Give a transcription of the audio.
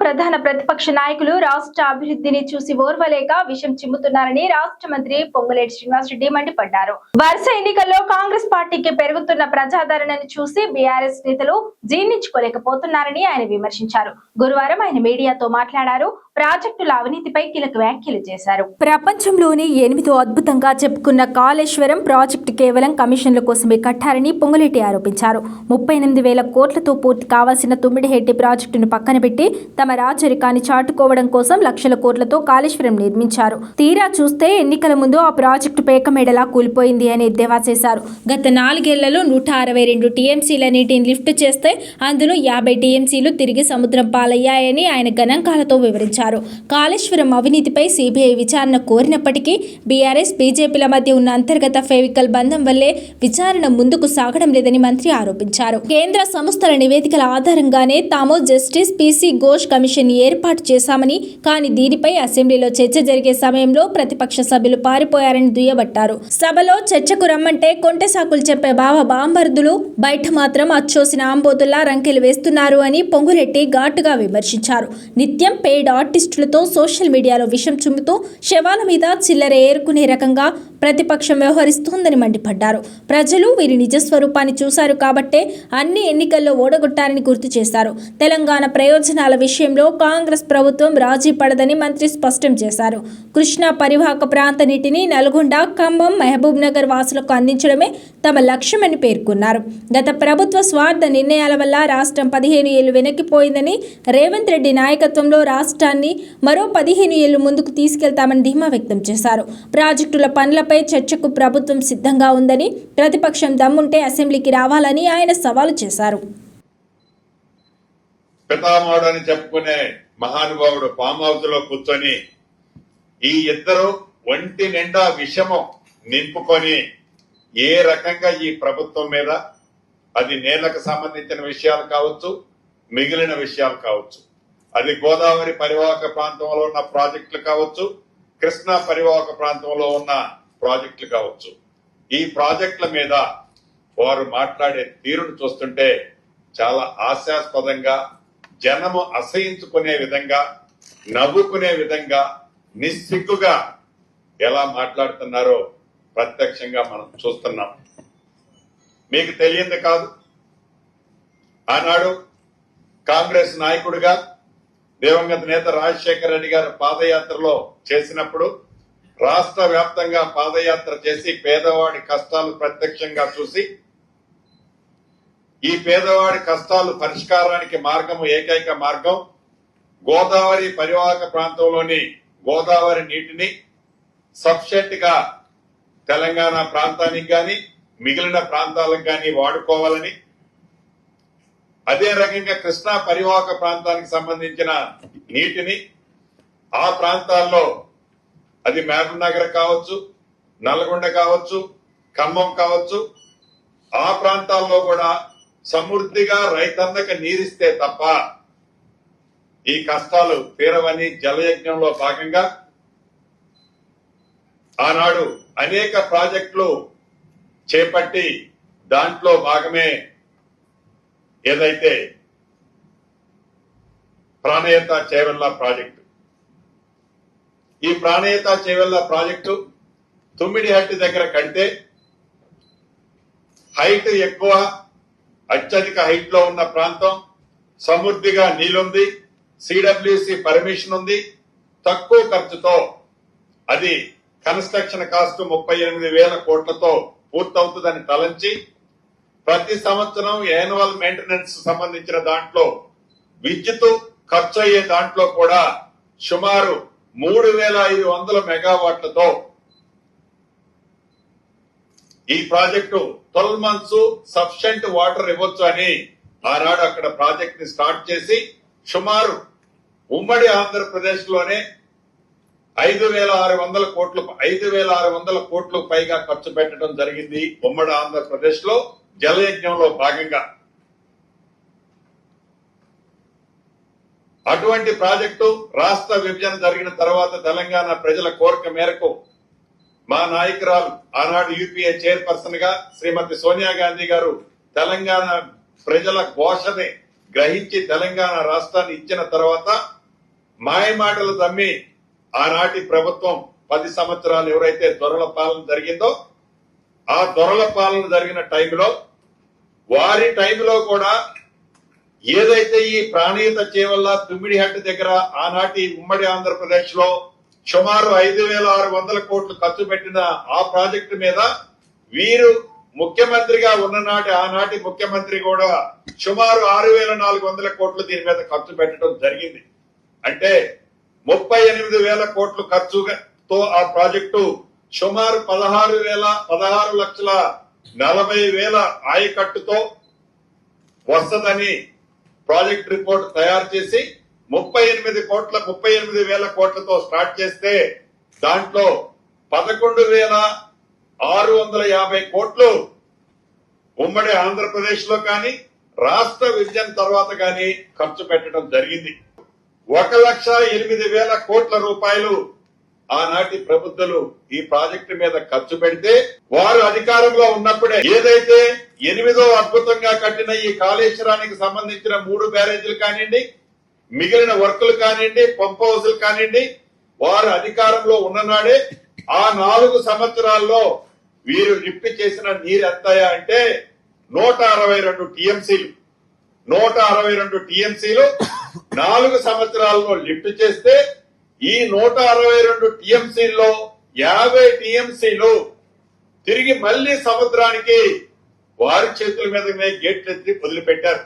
ప్రధాన ప్రతిపక్ష నాయకులు రాష్ట్ర అభివృద్ధిని చూసి ఓర్వలేక విషం చిమ్ముతున్నారని రాష్ట్ర మంత్రి పొంగులేటి శ్రీనివాసరెడ్డి మండిపడ్డారు. వరుస ఎన్నికల్లో కాంగ్రెస్ పార్టీకి పెరుగుతున్న ప్రజాదరణను చూసి బీఆర్ఎస్ నేతలు జీర్ణించుకోలేకపోతున్నారని ఆయన విమర్శించారు. గురువారం ఆయన మీడియాతో మాట్లాడారు. ప్రాజెక్టుల అవినీతిపై కీలక వ్యాఖ్యలు చేశారు. ప్రపంచంలోని 8వ అద్భుతంగా చెప్పుకున్న కాళేశ్వరం ప్రాజెక్టు కేవలం కమిషన్ల కోసమే కట్టారని పొంగులేటి ఆరోపించారు. 38,000 కోట్లతో పూర్తి కావాల్సిన తుమ్మిడిహెట్టి ప్రాజెక్టును పక్కన పెట్టి తమ రాజరికాన్ని చాటుకోవడం కోసం లక్షల కోట్లతో కాళేశ్వరం నిర్మించారు. తీరా చూస్తే ఎన్నికల ముందు ఆ ప్రాజెక్టు పేకమేడలా కూలిపోయింది అని ఎద్దేవా చేశారు. గత 4 ఏళ్లలో 162 టీఎంసీల నీటిని లిఫ్ట్ చేస్తే అందులో 50 టీఎంసీలు తిరిగి సముద్రం పాలయ్యాయని ఆయన గణాంకాలతో వివరించారు. కాళేశ్వరం అవినీతిపై సిబిఐ విచారణ కోరినప్పటికీ బీఆర్ఎస్ బీజేపీల మధ్య ఉన్న అంతర్గత ఫెవికల్ బంధం వల్లే విచారణ ముందుకు సాగడం లేదని మంత్రి ఆరోపించారు. కేంద్ర సంస్థల నివేదికల ఆధారంగానే తాము జస్టిస్ పీసీ ఘోష్ కమిషన్ ఏర్పాటు చేశామని, కానీ దీనిపై అసెంబ్లీలో చర్చ జరిగే సమయంలో ప్రతిపక్ష సభ్యులు పారిపోయారని దుయ్యబట్టారు. సభలో చర్చకు రమ్మంటే కొంటె సాకులు చెప్పే బాంబర్దులు బయట మాత్రం అచ్చోసిన ఆంబోతుల్లా రంకెలు వేస్తున్నారు అని పొంగులెట్టి ఘాటుగా విమర్శించారు. నిత్యం పెయిడ్ ఆర్టిస్టులతో సోషల్ మీడియాలో విషం చుమ్ముతూ శవాల మీద చిల్లర ఏరుకునే రకంగా ప్రతిపక్షం వ్యవహరిస్తోందని మండిపడ్డారు. ప్రజలు వీరి నిజస్వరూపాన్ని చూశారు కాబట్టే అన్ని ఎన్నికల్లో ఓడగొట్టారని గుర్తు చేశారు. తెలంగాణ ప్రయోజనాల విషయంలో కాంగ్రెస్ ప్రభుత్వం రాజీ పడదని మంత్రి స్పష్టం చేశారు. కృష్ణా పరివాహక ప్రాంత నీటిని నల్గొండ, ఖమ్మం, మహబూబ్ నగర్ వాసులకు అందించడమే తమ లక్ష్యమని పేర్కొన్నారు. గత ప్రభుత్వ స్వార్థ నిర్ణయాల వల్ల రాష్ట్రం 15 ఏళ్లు వెనక్కిపోయిందని, రేవంత్ రెడ్డి నాయకత్వంలో రాష్ట్రాన్ని మరో 15 ఏళ్లు ముందుకు తీసుకెళ్తామని ధీమా వ్యక్తం చేశారు. ప్రాజెక్టుల పనులపై చర్చకు ప్రభుత్వం సిద్ధంగా ఉందని, ప్రతిపక్షం దమ్ముంటే అసెంబ్లీకి రావాలని ఆయన సవాలు చేశారు. పితామహుడు అని చెప్పుకునే మహానుభావుడు ఫామ్ హౌస్ లో కూర్చొని ఈ ఇద్దరు ఒంటి నిండా విషము నింపుకొని ఏ రకంగా ఈ ప్రభుత్వం మీద, అది నీళ్లకు సంబంధించిన విషయాలు కావచ్చు, మిగిలిన విషయాలు కావచ్చు, అది గోదావరి పరివాహక ప్రాంతంలో ఉన్న ప్రాజెక్టులు కావచ్చు, కృష్ణా పరివాహక ప్రాంతంలో ఉన్న ప్రాజెక్టులు కావచ్చు, ఈ ప్రాజెక్టుల మీద వారు మాట్లాడే తీరును చూస్తుంటే చాలా హాస్యాస్పదంగా, జనము అసహించుకునే విధంగా, నవ్వుకునే విధంగా, నిస్సిగ్గుగా ఎలా మాట్లాడుతున్నారో ప్రత్యక్షంగా మనం చూస్తున్నాం. మీకు తెలియంది కాదు, ఆనాడు కాంగ్రెస్ నాయకుడిగా దివంగత నేత రాజశేఖర రెడ్డి గారు పాదయాత్రలో చేసినప్పుడు రాష్ట్ర వ్యాప్తంగా పాదయాత్ర చేసి పేదవాడి కష్టాలు ప్రత్యక్షంగా చూసి, ఈ పేదవాడి కష్టాలు పరిష్కారానికి మార్గము, ఏకైక మార్గం గోదావరి పరివాహక ప్రాంతంలోని గోదావరి నీటిని సఫిషియెంట్ గా తెలంగాణ ప్రాంతానికి గాని మిగిలిన ప్రాంతాలకు గాని వాడుకోవాలని, అదే రకంగా కృష్ణా పరివాహక ప్రాంతానికి సంబంధించిన నీటిని ఆ ప్రాంతాల్లో, అది మహబూబ్ నగర్ కావచ్చు, నల్గొండ కావచ్చు, ఖమ్మం కావచ్చు, ఆ ప్రాంతాల్లో కూడా సమృద్ధిగా రైతన్నకు నీరిస్తే తప్ప ఈ కష్టాలు తీరవని జలయజ్ఞంలో భాగంగా ఆనాడు అనేక ప్రాజెక్టులు చేపట్టి దాంట్లో భాగమే ఏదైతే ప్రాణహిత చేవెళ్ల ప్రాజెక్టు. ఈ ప్రాణహిత చేవెళ్ల ప్రాజెక్టు తుమ్మిడిహట్టి దగ్గర కడితే హైట్ ఎక్కువ, అత్యధిక హైట్ లో ఉన్న ప్రాంతం, సమృద్ధిగా నీళ్లుంది, సిడబ్ల్యూసి పర్మిషన్ ఉంది, తక్కువ ఖర్చుతో అది కన్స్ట్రక్షన్ కాస్ట్ 38,000 కోట్లతో పూర్తవుతుందని తలంచి ప్రతి సంవత్సరం యాన్యువల్ మెయింటెనెన్స్ సంబంధించిన దాంట్లో విద్యుత్ ఖర్చు అయ్యే దాంట్లో కూడా సుమారు 3,500 మెగావాట్లతో ఈ ప్రాజెక్టు 12 months సఫిషియెంట్ వాటర్ ఇవ్వచ్చు అని ఆనాడు అక్కడ ప్రాజెక్ట్ ని స్టార్ట్ చేసి సుమారు ఉమ్మడి ఆంధ్రప్రదేశ్ లోనే 5,600 కోట్లు పైగా ఖర్చు పెట్టడం జరిగింది. ఉమ్మడి ఆంధ్రప్రదేశ్ లో జలయజ్ఞంలో భాగంగా అటువంటి ప్రాజెక్టు రాష్ట్ర విభజన జరిగిన తర్వాత తెలంగాణ ప్రజల కోరిక మేరకు మా నాయకురాలు, ఆనాడు యూపీఏ చైర్పర్సన్ గా శ్రీమతి సోనియా గాంధీ గారు తెలంగాణ ప్రజల ఘోషని గ్రహించి తెలంగాణ రాష్ట్రాన్ని ఇచ్చిన తర్వాత మాయ మాటలు తమ్మి ఆనాటి ప్రభుత్వం 10 సంవత్సరాలు ఎవరైతే దొరల పాలన జరిగిందో ఆ దొరల పాలన జరిగిన టైంలో వారి టైంలో కూడా ఏదైతే ఈ ప్రాణీయత చేవల్ల తుమ్మిడిహట్టు దగ్గర ఆనాటి ఉమ్మడి ఆంధ్రప్రదేశ్ లో సుమారు 5,600 కోట్లు ఖర్చు పెట్టిన ఆ ప్రాజెక్టు మీద వీరు ముఖ్యమంత్రిగా ఉన్ననాటి ఆనాటి ముఖ్యమంత్రి కూడా సుమారు 6,400 కోట్లు దీని మీద ఖర్చు పెట్టడం జరిగింది. అంటే 38,000 కోట్లు ఖర్చుతో ఆ ప్రాజెక్టు సుమారు 16,40,000 ఆయకట్టుతో వస్తదని ప్రాజెక్ట్ రిపోర్ట్ తయారు చేసి 38,000 కోట్లతో స్టార్ట్ చేస్తే దాంట్లో 11,650 కోట్లు ఉమ్మడి ఆంధ్రప్రదేశ్ లో కానీ రాష్ట్ర విభజన తర్వాత కానీ ఖర్చు పెట్టడం జరిగింది. 1,08,000 కోట్ల రూపాయలు ఆనాటి ప్రభుత్వాలు ఈ ప్రాజెక్టు మీద ఖర్చు పెడితే వారు అధికారంలో ఉన్నప్పుడే ఏదైతే 8వ అద్భుతంగా కట్టిన ఈ కాళేశ్వరానికి సంబంధించిన 3 బ్యారేజీలు కానివ్వండి, మిగిలిన వర్కులు కానివ్వండి, పంప్ హౌస్లు కానివ్వండి, వారు అధికారంలో ఉన్ననాడే ఆ 4 సంవత్సరాల్లో వీరు లిఫ్ట్ చేసిన నీరు ఎంతయా అంటే 162 టీఎంసీలు. 162 టీఎంసీలు 4 సంవత్సరాల్లో లిఫ్ట్ చేస్తే ఈ 162 టీఎంసీల్లో 50 టీఎంసీలు తిరిగి మళ్లీ సముద్రానికి వారి చేతుల మీదనే గేట్లు ఎత్తి వదిలిపెట్టారు.